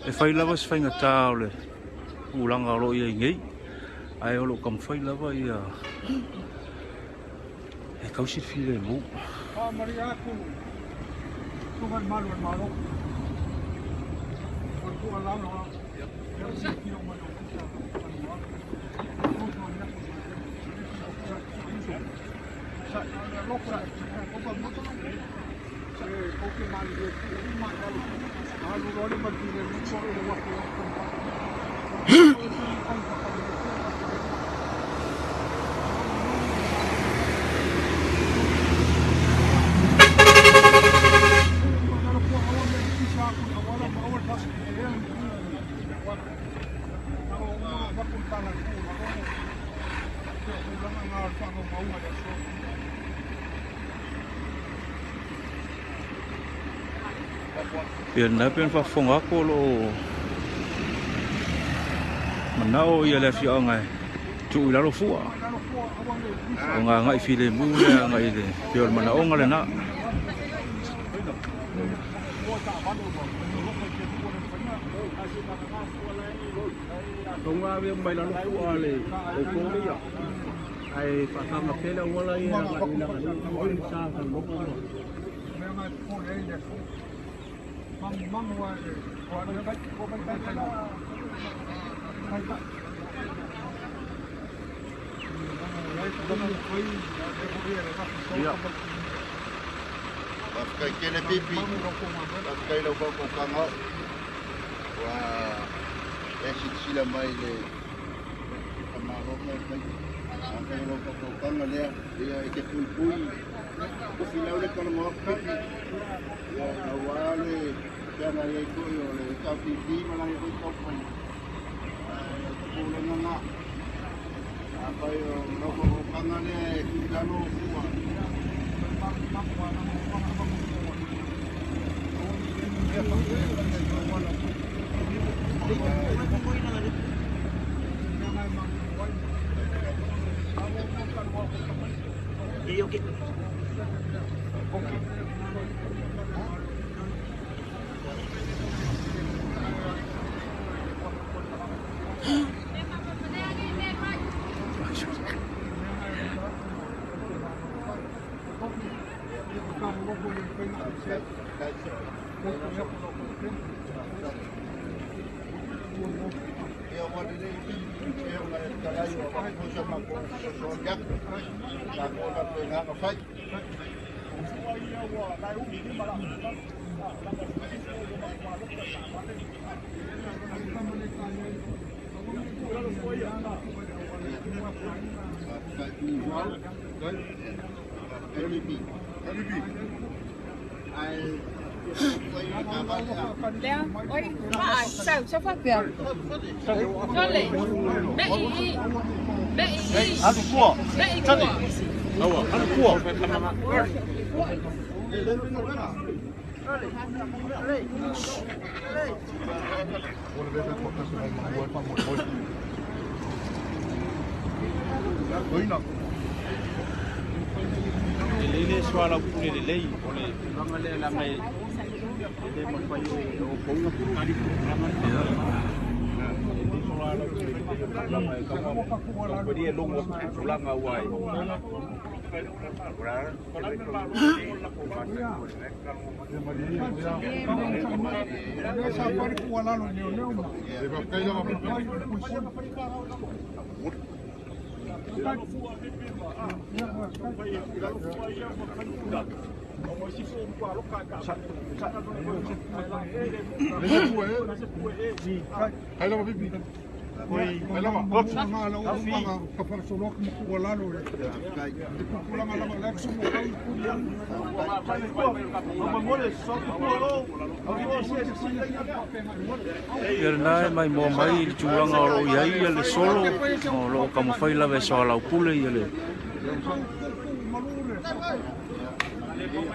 e fai lava se fai ngata ole ulanga lo ia ngei ai o lo kam fai lava ia e kausi file mu Maria ku tuhan malu malu ku ala no Pena pen fa fonga ko lo manao ia le fia ngai tu la lo fua nga ngai file mu le ngai le pio manao ngale na Tonga we mai la lo fua le o ko ia ai pa tanga pele wala ia ila o sa ka lo ko Pakai kena pipi, pakai lo kau kangau, wah, esok sila mai le, kamaro mai, pakai lo kau kangau dia ikat pui, tu filau le kalau mau pipi, ya awal jangan ikut le kau pipi malah ikut kau pun, pulang nak, apa yang lo kau kangau le kita lo semua. Oi, sao sao phát việc? Cho lên, để ý, để ý. Ăn cua, để ý chân cua. đâu à? Ăn cua. le swala pule le lei ole ngale la mai le mo fai o ponga pu kali pu la mai ka mo dia longo sulanga wai Irna mai mo mai chulang ro yai le solo lo kam fai la ve so la pule ile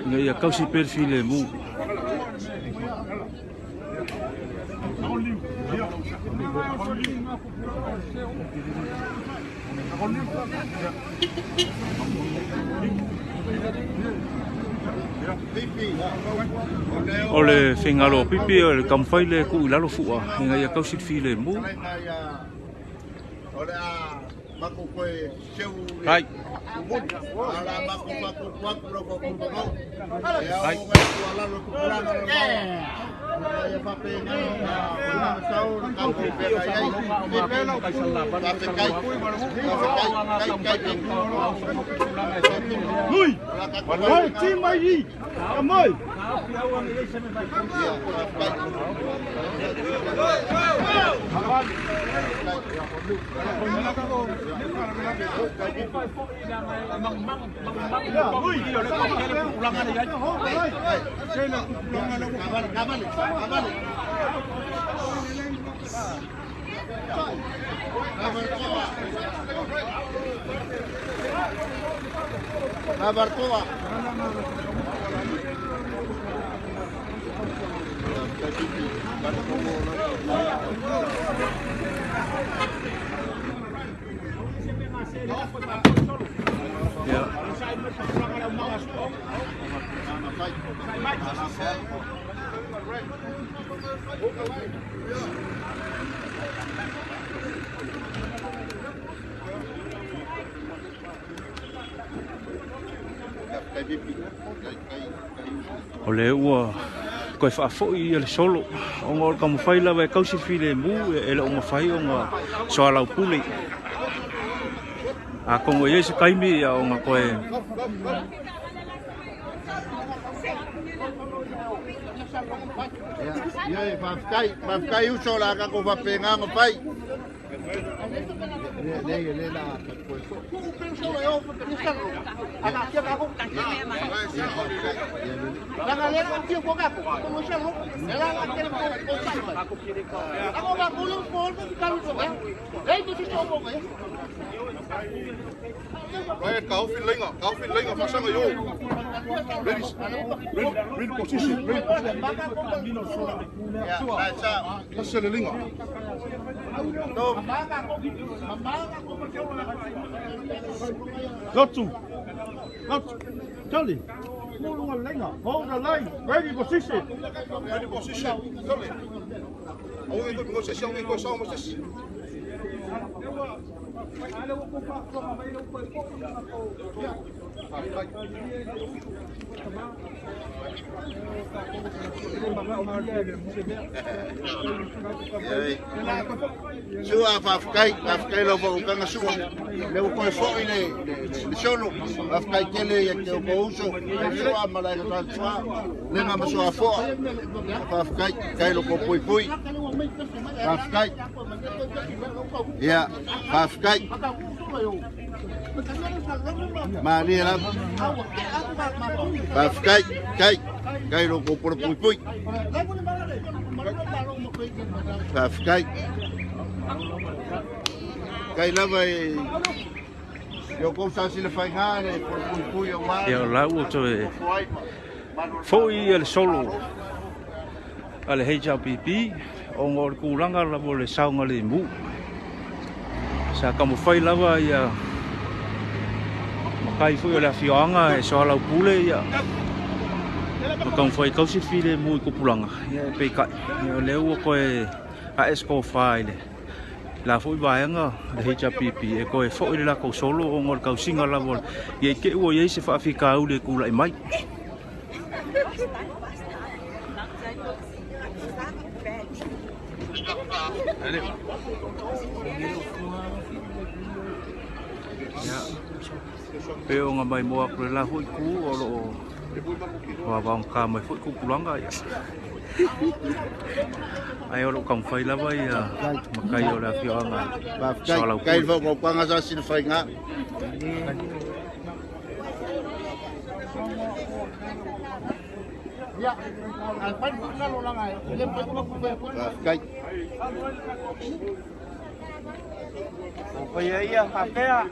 ngai kausi perfile mu O le whengaro pipi o le kamwhai le ku ilalo fua. Hinga ia kausit fi le mu. Ora mako koe seu Hai. ala mako kwaku ro ko ko ko Hai. ala ro ko ala ro ya pape na na sau ka ko pe ai pe pe no ka sala pa pe kai Lui! Oi, tim mai đi! Cảm ơi! La Bartova. Ya. O le ua koe whaafoi i le solo. O ngā ka mawhai lawa e kausi fi le mu e le o mawhai o ngā soalau pule. A kongo i eise kaimi a o ngā koe. Ya, mafkai uso la ka ko papenga mo pai. Le la Right, kau fit linga pasang ayo. Ready position, ready position. ya, baca. Pasang le linga. Got to! Charlie! Hold on, Lenga. Hold the line. Ready position. Ready position. Kali. Awak itu ngos siang ni kau sama sis. Sua mafkai lo vo kanga sua. Le ko fo ine le solo. Mafkai tele ya ke ko uso. Sua mala ka sua. Le ma sua fo. Mafkai kai lo ko pui. Mafkai. Ya, mafkai. Mari la. Mafkai kai lo ko pui. Mafkai. Kai lava e yo ko sa sile fai ngane por pui o ma. Ya la ua to e. Foi e le solo. Ale HRPP o ngor kulanga la bo le saunga le mu. Sa ka mo fai lava ia makai foi o le afioanga e soalau pule ia. Makang foi kausi file mu ko pulanga. Ia pe kai. Ia le ua ko e a esco file. La foi vaanga le HRPP e ko e foi la ko solo o ngor kausinga la bo. Ia ke ua ia se fa afika u le kula mai. Ya. Pero nga mai mo ako la hui ku o lo wa bang ka mai hui ku kulanga ya. Ai o lo kam fai la vai ya. Makai o la fianga. Kai vo ko panga sa sile fai nga. Ya, alpan kalau lang ay, lempay ko magpupay. Oye, iya, papea.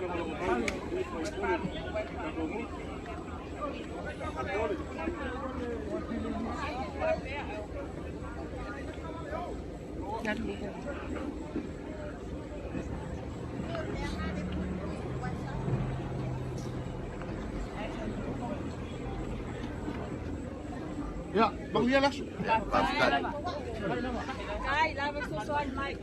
Ja, bang dia lah. Đây, là với số xoay mày.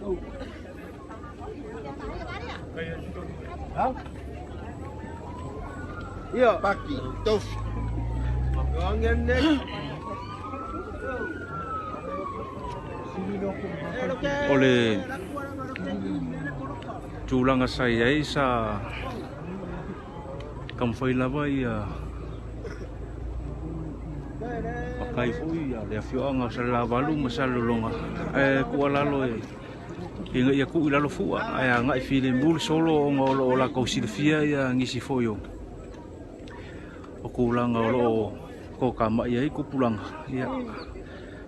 Ya, Paki, tof. jangan deh. Ole chulanga sai ai sa kam foi lava ia pakai foi ia le fio anga sa la valu masalo longa ku alalo inga ia ku ilalo fua ai anga I file mul solo ngolo la ko silfia ia ngisi foyo o kulanga lo ko kama ia ku pulang ia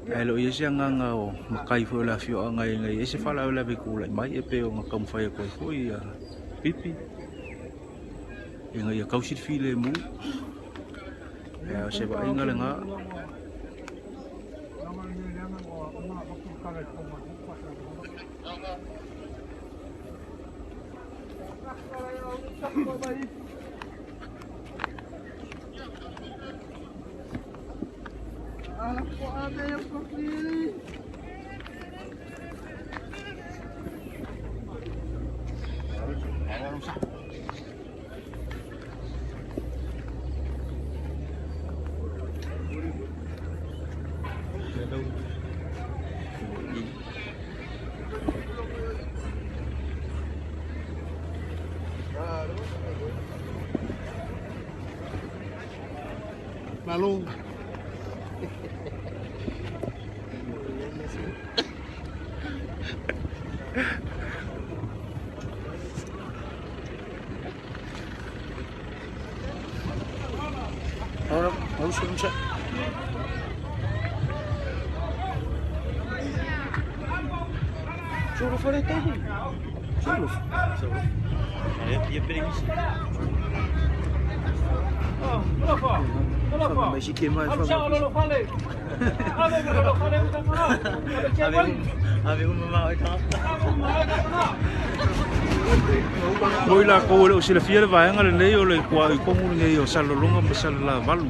elo ia sianga o makai fo la fio anga ngai ese fala la be kula mai e pe o ngam fai ko foi pipi inga ia kausit file mu ya se ba inga lenga Aku ada yang berdiri. Lalu ahora vamos a escuchar solo fuera de todo solo ya permiso Mas que mais Moi la ko le sila fia le vaenga le nei o le kwa I kongu nei o salolonga ma sala la valu.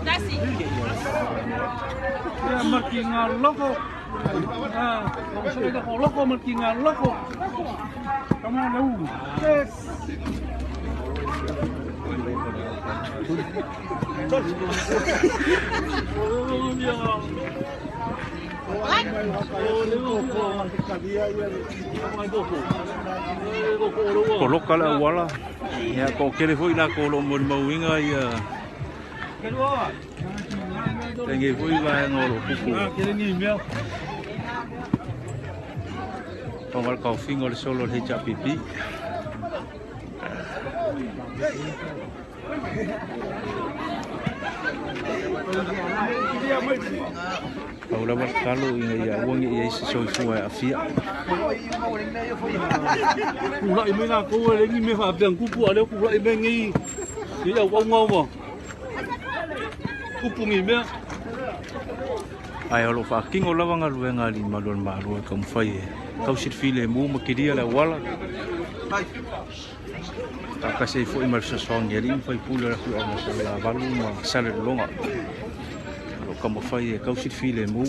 Nasi. ya markingan loko. Sudah kau loko markingan loko. Kamu ada Yes. Koloka la wala. Ya ko kere foi la ko lo mo mawinga ya. Tengi foi va ngolo kuku. Kira ni mel. Pangal kau fingol solo le pipi. Kau lawan kalau ini ya uang ini soi fua afia. Pula ini nak kau lagi me fa biang kupu ada pula ini ngi. Dia uang ngau mo. Kupu ngi me. Ai lo fa king o lawan ngalu ngali malon malu kam fai. Kau sit file mu makidia la wala. Tak kasi fo imal sa song yari fai pula la fua la balu ma sala longa. Lo kam fai kau sit file mu.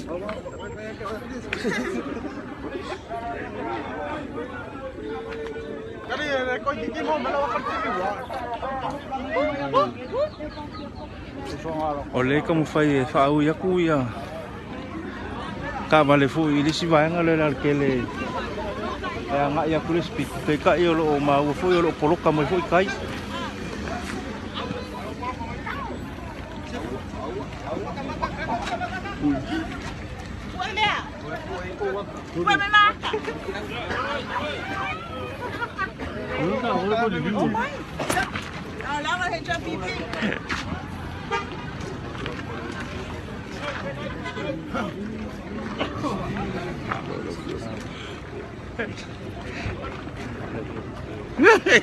Ole kam fai fa au ya ku ya. Ka vale fu ili si vai ngale la kele. Ya nga ya kulis pik pe ka yo lo ma wo fu yo lo poloka mo fu kai.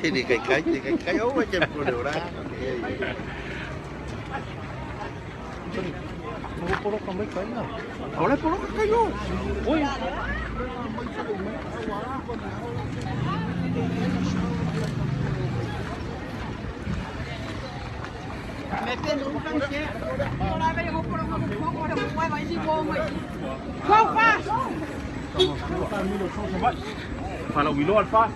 Đi cái ấu ở trên cô đều ra. Polo kamay kayo na. Wala polo kayo. Uy. Fala Willow Alfa.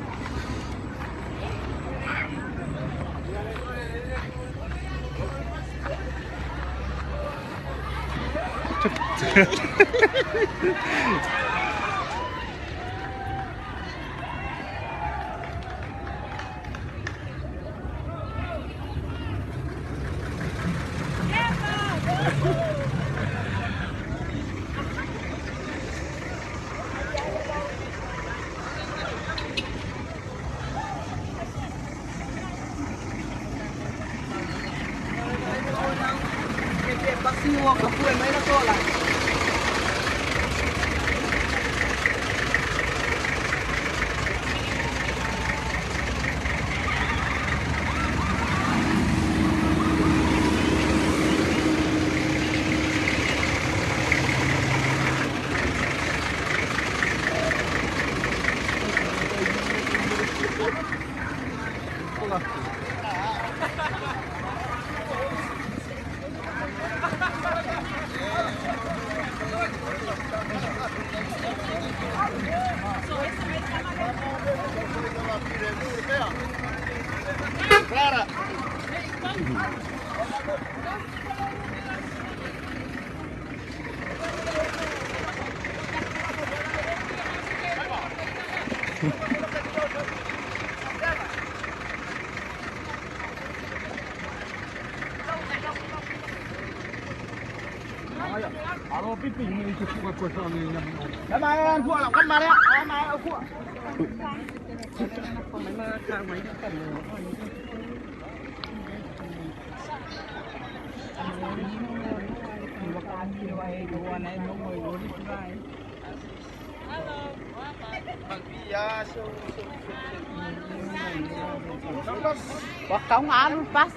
Wakang ano pas?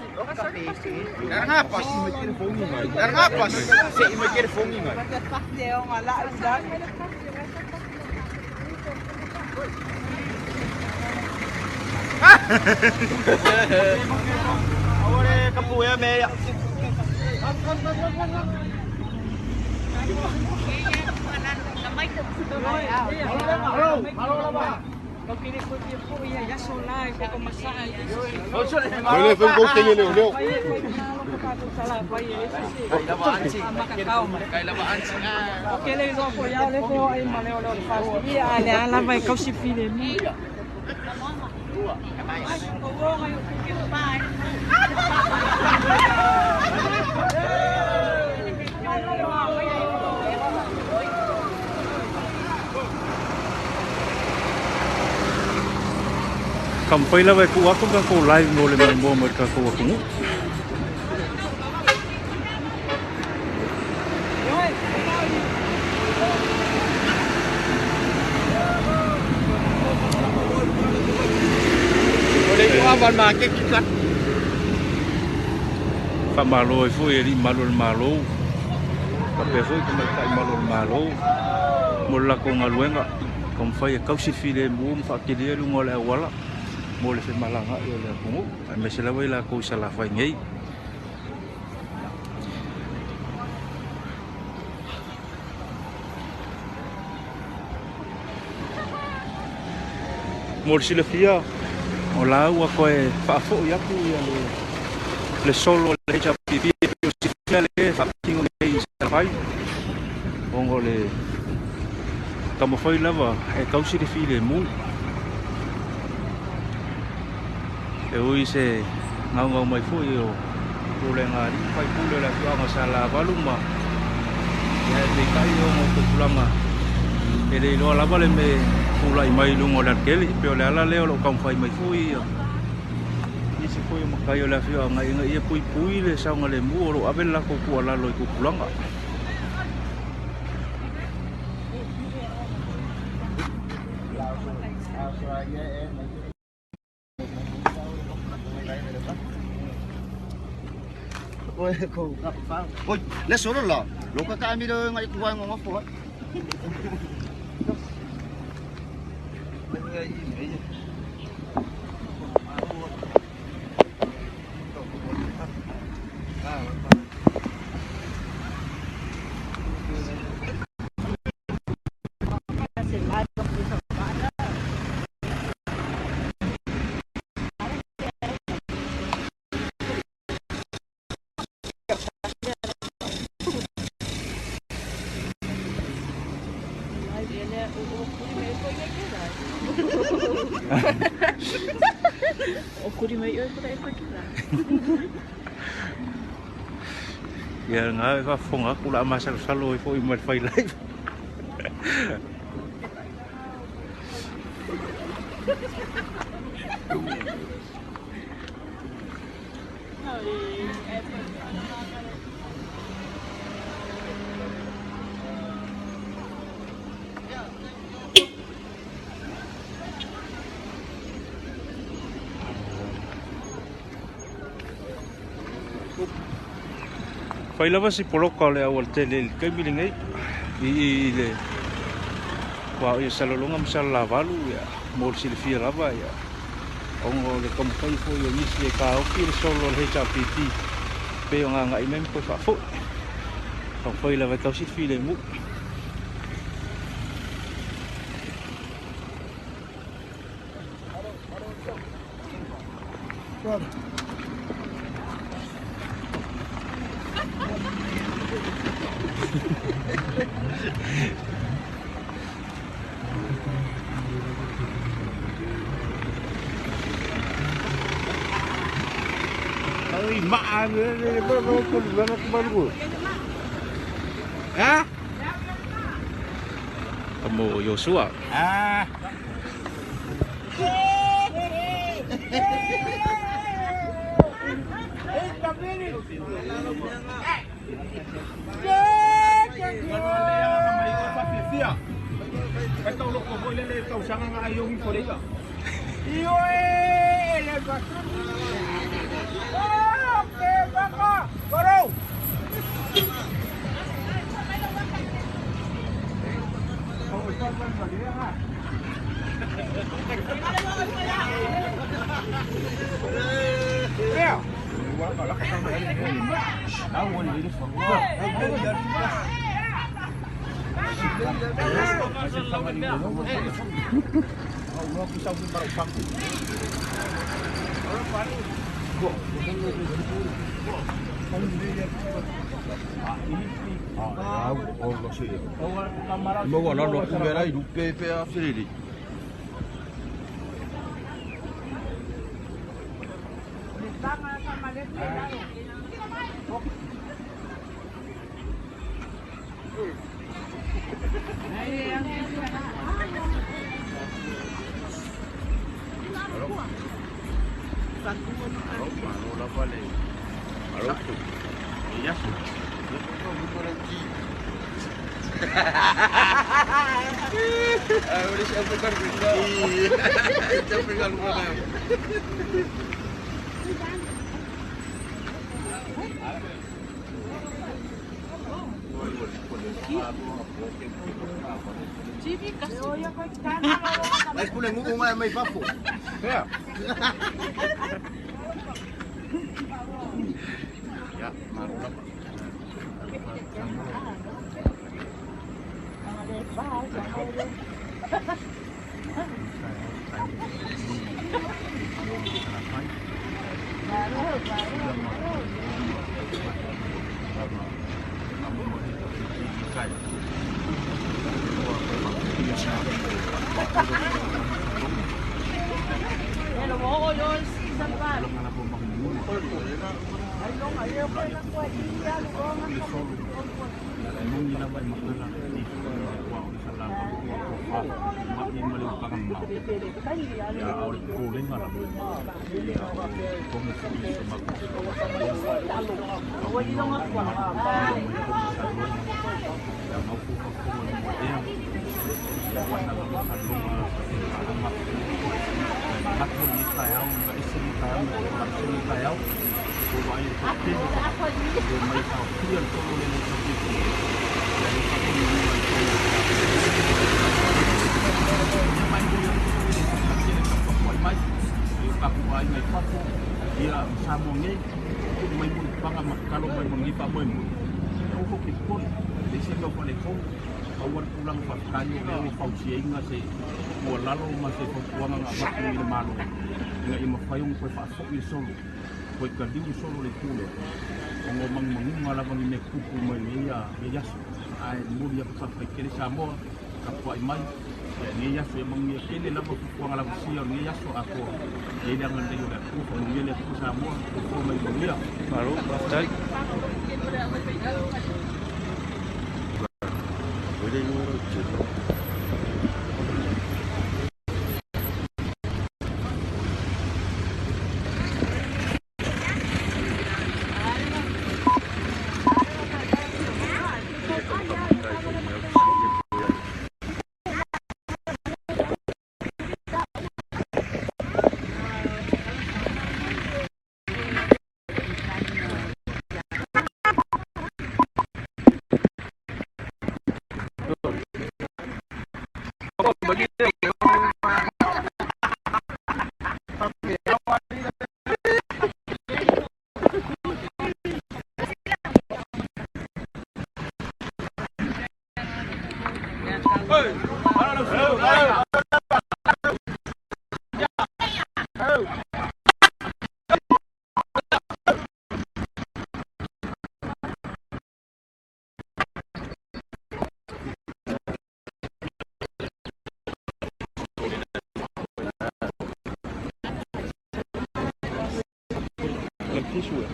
Dar ngapas? Dar ngapas? Si microphone nga. Pas dia ngala dah. Awale kapuya me. Boleh tunggu tinggi ni ulio. Kampai la vai ku aku kan ko live mo le mo ka ko aku. Boleh juga ban market kita. Fa malo fu e ri malo. Ka pe fu ka mai malo. Mo la ko ngaluenga. Kampai ka si file mo fa ke dia lu ngole wala. Mo le fe malanga yo le ko. Me se la vai la ko sa la fa ngai. Mo si le fia. O la ua koe whaafo i aku ia le solo le hecha pipi o si fia le whaakingo nei sa whai. Ongo le kamawhai lava e kausi le fi le mu. E ui se ngau mai fu i o le ngari whai pule la fianga sa la waluma. Ia e te kai o mo kupulanga. E le iloa lava le me pula i mai lungo la kele pe o le ala leo lo kamawhai mai fu i i se fu i makai o la fianga inga ia pui le saunga le mu o lo abe la kukua lalo i kupulanga. ko fa. Oi, le solo la. Lo ka ka mi do ngai kuai ngong fo. Ya ngai fa phong aku la masak salo fo imat fai lai. Fai lava si poloka le awal tele kai milingai I le wa ia salolonga msala valu ya mol silfia lava ya ongo le kompai fo yo misi e ka o ki solo le HPT pe nga nga imem ko fa fo fai lava tau si file mu Hah? Kamu Yosua Ah. Luego no lo jugará y Pepe a Ferreri. Boleh siapa kan kita? Siapa kan mana? Mas boleh ngomong mai papo. Ya. Ya, marulah. ko vai ko ke ko mai ka kia ko le le ko ki mai ko mai ka ko ai mai pa ko dia samo ngai ko mai mo pa ka kalau mai mo ngi pa mo ko ki ko le se ko le ko awal pulang pakanyo le ko sienga se ko lalo ma se ko wanga ma ko ni malo nga ima fayong ko fa so ni solo ko ka di solo le kulo ngo mang ngala bang ni kupu mai ya ya ai mo dia pa fa kele samo ka ko ai mai ni ya se mang ni kele la ko ngala ko sio ni ya so ako ni dia ngan de ko ko ni le ko samo ko mai ni ya baru cai boleh ngurut je. Tisu.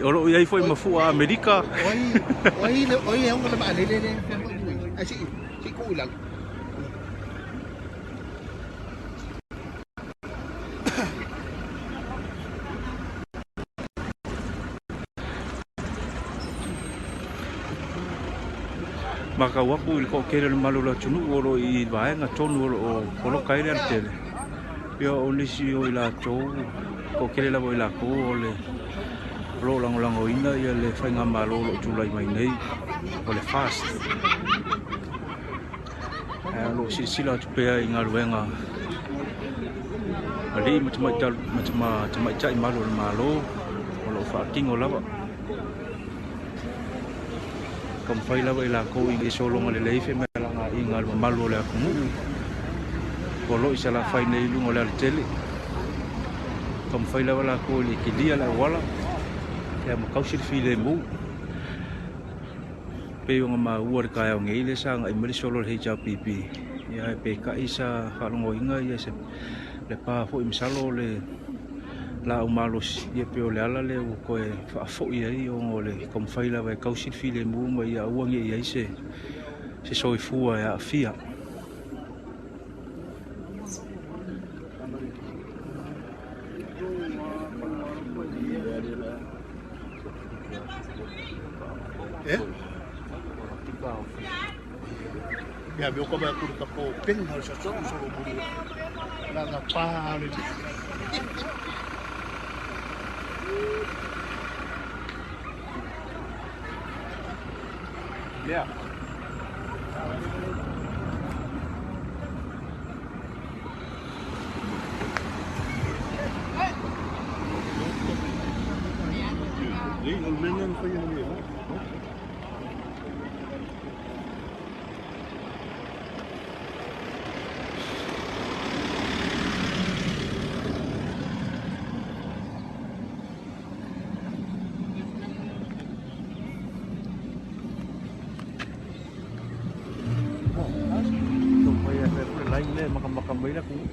Olo iai foi mafua Amerika. Oi ông có bạn lên anh chị cụ là Maka waku il ko kere malu la tunu olo I vai nga tonu olo kai le tele. Yo oni si o ila to ko kere la bo ila ko ole lo lang o ina ia le fai nga malo lo tulai mai nei ole fast. Lo si sila tu pe inga luenga. Ali macam cai malo olo fa tingo la ba. Kam fai la ila ko I solo ngale le fe me la nga inga malo le aku mu ko lo isa la fai nei lu ngale tele kam fai la ko li kidia la wala ya ma kausir file mu pe yo ma uar ka ya ngai le sang ai mari solo he cha pipi ya pe ka isa fa ngo inga ya se le pa fo imsalo le la umalos ye pe ole ala le ko e fa fo ye I o ngole kom faila vai kausir file mu mai ya uang ye se se soifua e a'afia. Ya veo como aku tapo ping harus solo bulu. Nada pa ni. Ya. Ini aluminium pa yun niya. Makambay na kung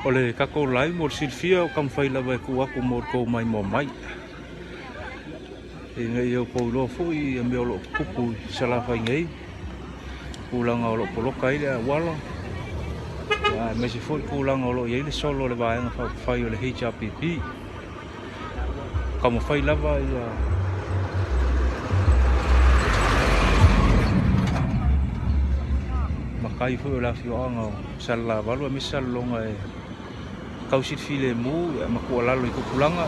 o le kako lai mo silfia o kam fai lava ku aku mo ko mai mo mai e ngai o po lo fu i me lo kupu sala fai ngai kulanga o lo poloka i le wala me se foi kulanga o lo i le solo le vaenga fai o le HRPP kam fai lava i makai fu o la fioanga sala valu me salonga e kausit file mu makua lalo i kupulanga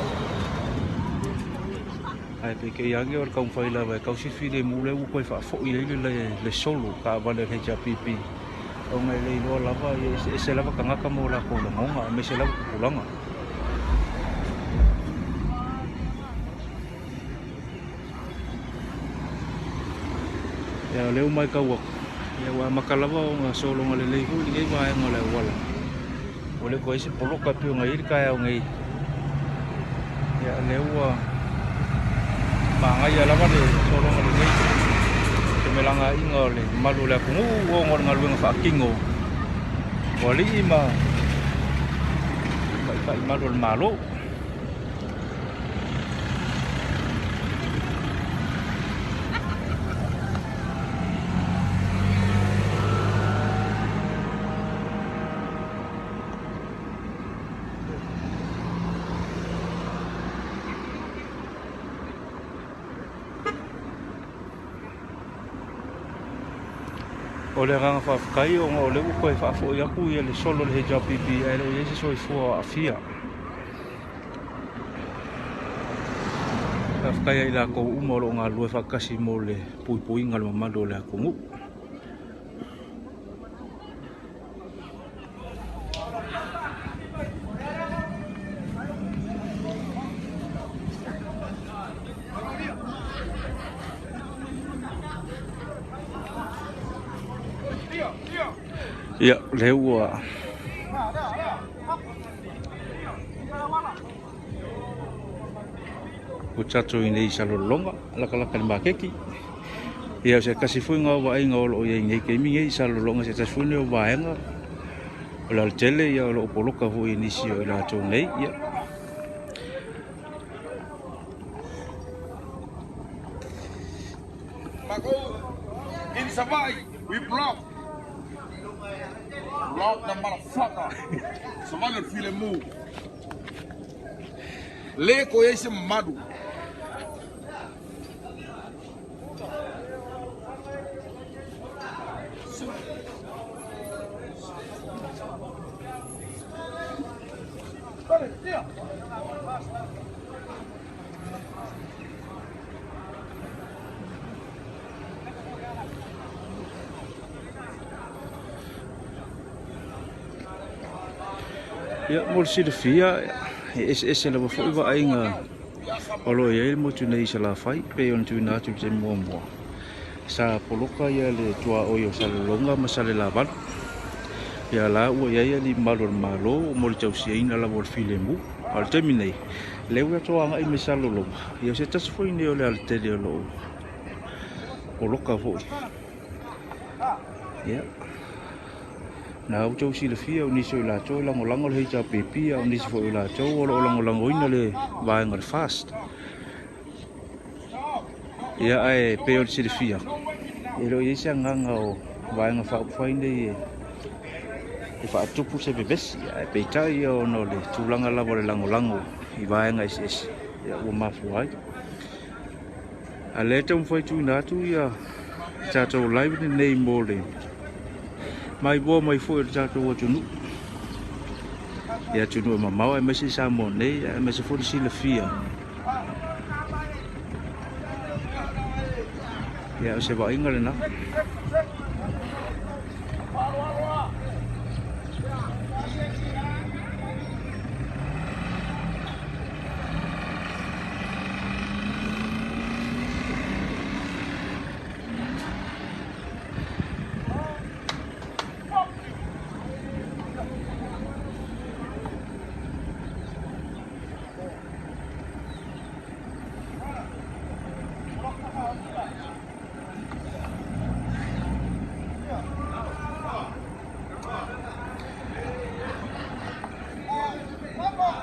ai pe ke yangi or kaum faila vai kausit file mu le ko fa fo i le solo ka vale HRPP o ngai le lo lava e se lava kanga ka mo la ko lo ngonga me se lava kupulanga ya le mai ka wa ya wa makalava o solo ngale le hu ni vai ngale wala ole ko ese poloka tu ngai ka ngai ya lewa manga ya lava de solo ngai ke melanga ingole malu la ku ngor ngalu nga kingo oli ma mai malu malo o le ranga whawhakai o ngā o le ukoe whaafo i aku i le solo le HRPP e le o soi fua a fia. Whawhakai ai la kou umaro ngā lue whakasi mo le pui pui ngā le mamalo le ako ngu. Ya, lewa. O chacho i nei salolonga, laka le makeki. Ia se kasi fuinga wa inga o lo ia ngai ke mi ngai salolonga se tas fuine o vaenga. O la tele ia o lo poloka fu inisi o la cho nei ia. Mako, in Savai, we block. Block the motherfucker. Savai feel a move. Leko ese madu. Ya mo si de fia ese la fo va ainga olo ye mo tu nei sala fai pe on tu na tu se mo mo sa poloka ya le tua o yo sala longa ma sala la van ya la o ya li malo mo le tau si ina la vol file mu al termine le wa to anga i me sala longa ya se tas foi ne o le al te lo poloka fo ya na o tau si le fia o nisi o la tau lango le heita pepia o nisi fo o la tau o lango ina le vaenga le fast ia ai pe o si le fia e lo isa nganga o vaenga fa fainde e fa tupu se bebes ia pe tai o no le tulanga la le lango i vaenga is ia o mafu ai a le tau foi tu na tu ia tato live nei mo le mai bo mai fo tato o tunu ia tunu ma mau e mesi sa mo nei e mesi fo si le fia ia se va ingale na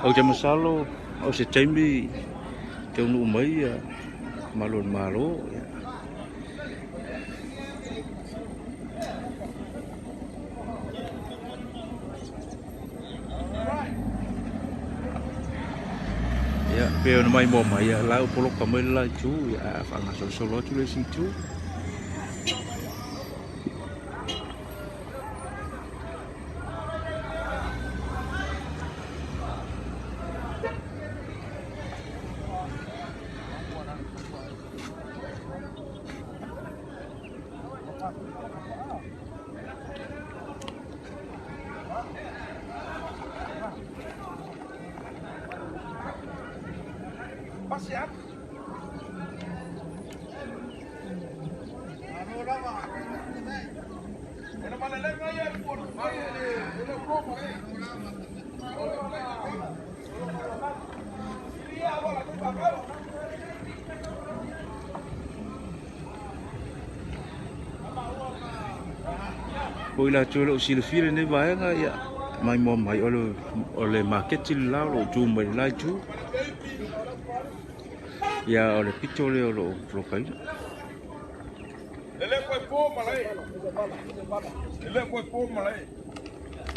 o te masalo o se taimi te unu mai malo ya pe ona mai mo mai la o polo kamai la tu ya fa nga solo tu le si tu Poi la tolo si le file ne vaenga ya mai mo mai o le market la lo tu mai la tu ya o le pitole o lo flokai Le koe pō malai. Le koe pō malai.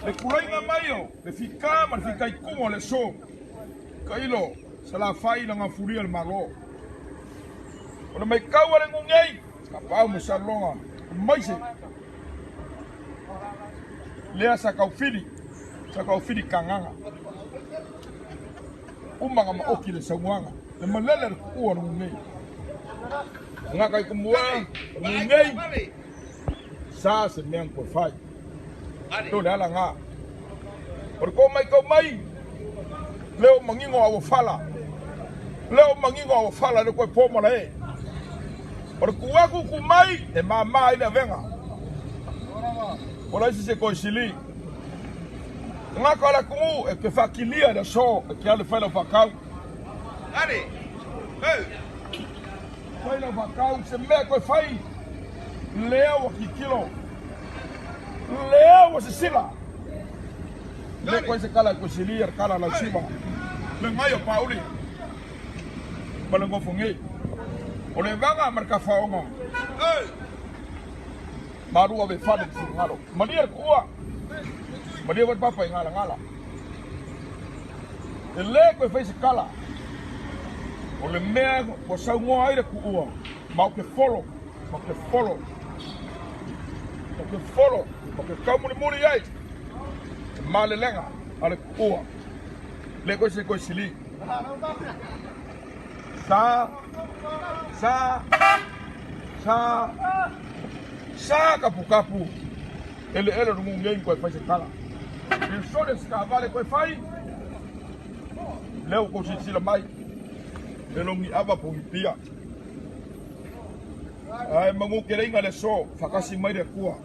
Le kurainga mai o, le fika ma le fika I kumo le so. Kailo, sa la fai na ngā furia le malo. O le mai kaua le ngungei, ka pau me sa longa, maise. Lea sa kau fidi kanganga. Umanga ma oki le sauanga, le malele le kua le ngungei. Ngā kai kumuai, ngungei, sa se meang koe fai. Tō le ala ngā. Ore ko mai, leo mangingo awa fala. Leo mangingo awa fala le koe pōmala e. Ore kuaku kumai, e mama ina venga. Ora isi se koe sili. Ngā kala kumu, e ke whakilia le so, e ke ale whaila whakau. Ane, hei. Whaila whakau, se mea koe whai. Leo wa ki kilo. Leo wa se sila. Le koe se kala koe sili, er kala la sima. Le ngai o pauli. Bale ngofo ngei. O le vanga marka whaonga. Hei. Marua ve whane ki ngalo. Malia kua. Malia wat papa I ngala. E le koe whai se kala. O le mea o sau ngoa aire ku ua. Mau ke follow. Mau ke kaumuni muni ai. Ma le lenga. Ale ku ua. Le koe se koe sili. Sa kapu. Ele rungu ngei koe whai se kala. Pensores cavale koe fai. Leo ko sila mai. Melongi aba po pia. Ai mangu kereinga le so fakasi mai de kua.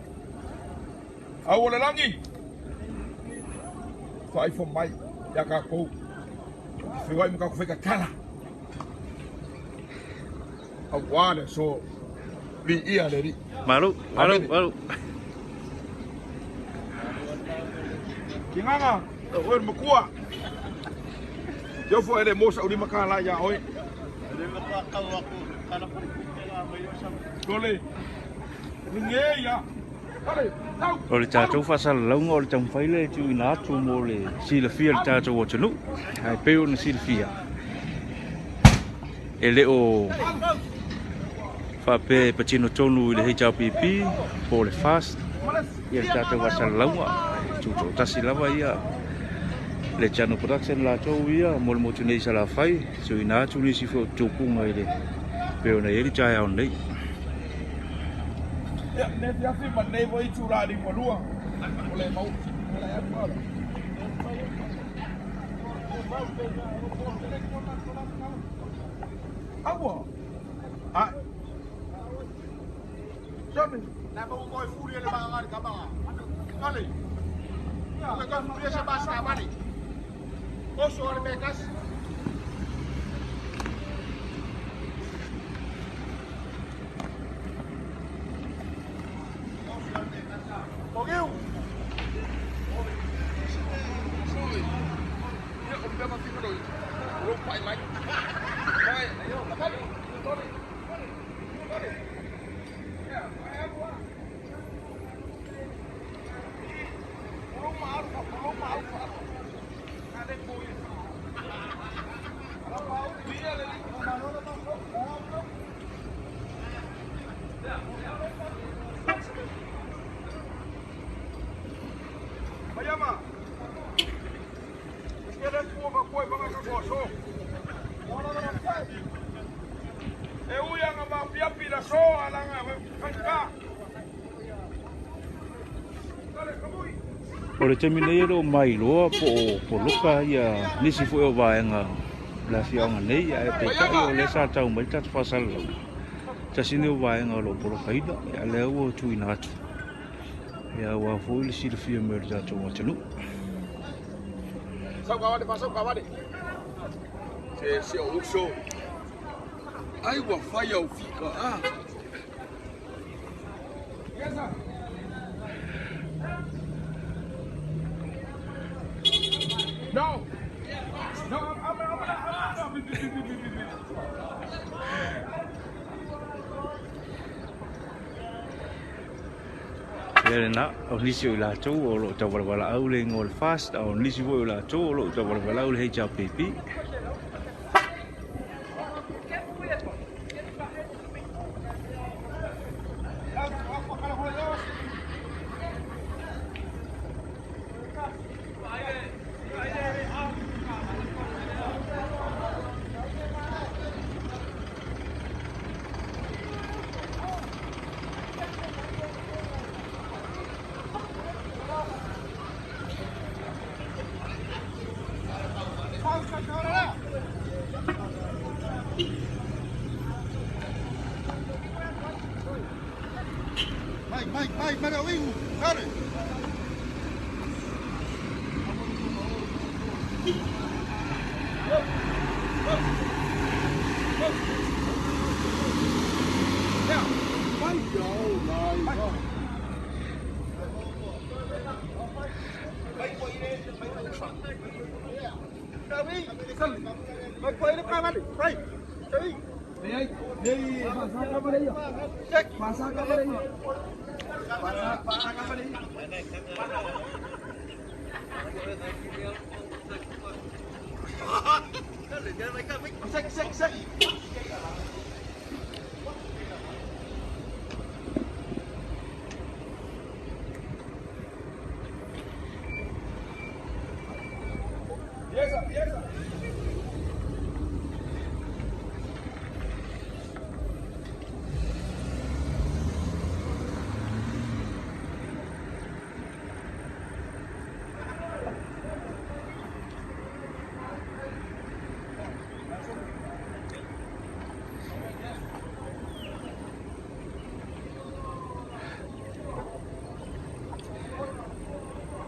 Awole langi. Fai fo mai ya ka ko. Fiwai muka ko fika kala. Awale so li ia le ri. Malu. Kinganga, oi mukua. Yo fo ele mosa uri makala ya oi. Ele makakau aku kana pala mai sa. Dole. Ninge ya. Ale, tau. O le tātou whasalalauga o le taumawhaile tu ina atu mo le silafia le tātou o tanu. Ai peo na silafia. E leo whape patino tonu i le HRPP po le fast. Ia le tātou whasalalauga. Tuto tasi lava ia. Le channel production la tau ia mo le motu nei sa la whai. So ina atu nisi fo tōpunga i le peo na eri tai au nei. Ya, ne te afi ma nei voi tura di molua. Ole mau. Ole ya pala. Awa. Ah. Jami. Na ba ko furi le ba ka ba. Kale. Ya ka furi se ba sa ba ni. O so le bekas. Ogeu. Ya, om dah mati kalau. Rompai mai. Mai, ayo, makan. Sorry. Sorry. Ya, ayo. Rumah apa? Ada koi. Apa dia lagi? Mayama. Quer tua para coi para cá gosto. Eu ia ngamar pia so alanga kanka. O le terminator mai loa po luka ia nisi fo o vaenga la fianga nei ai pe kai o le sa tau mai tatu pasal ta sini o vaenga lo por kaida ia le o tu inatu ia wa fo le si le fia mer ja tu wa tenu Sao kawade. Se o uso. Ai wa fai au fika. Ah. Yes sir. No. No, I'm ia na o nisi o la tu o lo ta wala au le ngol fast o nisi fo o la tu o lo ta wala au le HRPP Mai, Marawing, sorry.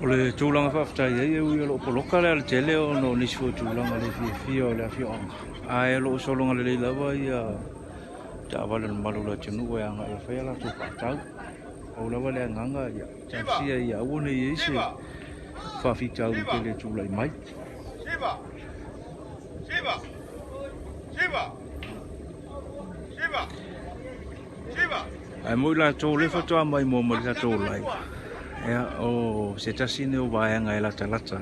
Ole tūlanga whaftai e ui alo poloka le al tele o no nisi fo tūlanga le fia o le afio anga. Ai alo solonga le leila ia ta avale no malu la tunu e anga e whai ala tu whatau. O lawa le anganga ia tansia ia uone i eise whawhitau ke le tūlai mai. Shiva! Shiva! Shiva! Shiva! Shiva! Ai mo la tō le whatua mai mo mo la tō lai. Ea o se tasine o vaenga e lata lata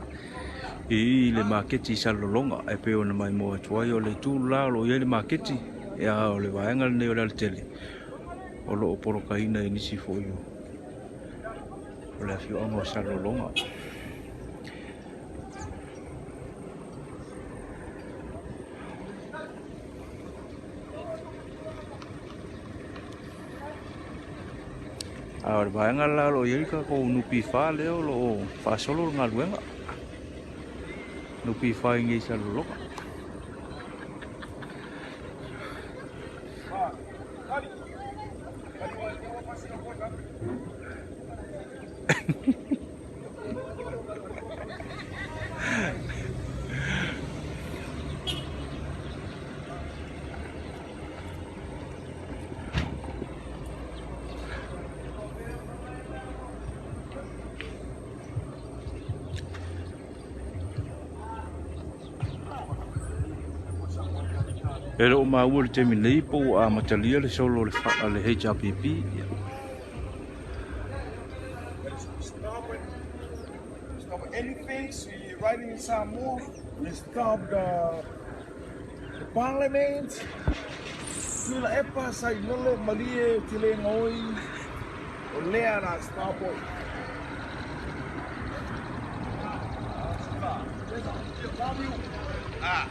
I le maketi salolonga e peo na mai mo tuai o le tūla lo i le maketi ea o le vaenga ne o le tele o lo o porokaina I nisi foio o le afio anga salolonga a vaenga la lo i ka ko nupi fa le o lo fa solo nga luenga nupi fa ngi salolonga Pero o mau le temi nei po a matalia le solo le fa le HRPP. Stop anything, so you're writing some more. We stop the parliament. Sila epa sa inole malie tile ngoi. O lea na stop it. Ah!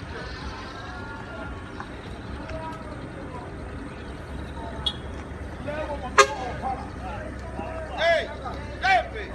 Hey! David!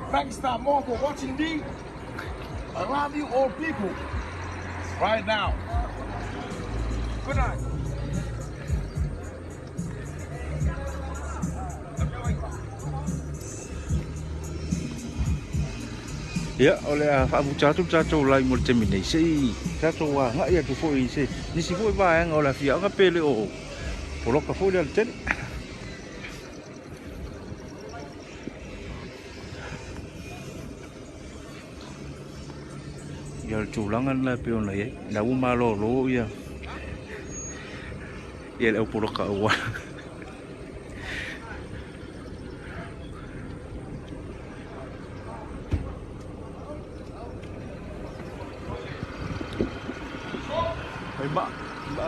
Thanks to more for watching me. I love you all people. Right now. Good night. Ya, ole a fa muchacho chacho lai mo temi nei sei chacho wa nga ia tu foi se ni si foi vaenga o la fia nga pele o poloka foi le tele. Ya tulangan la pe ona ye la uma lo ya ya le poloka wa Ba, ba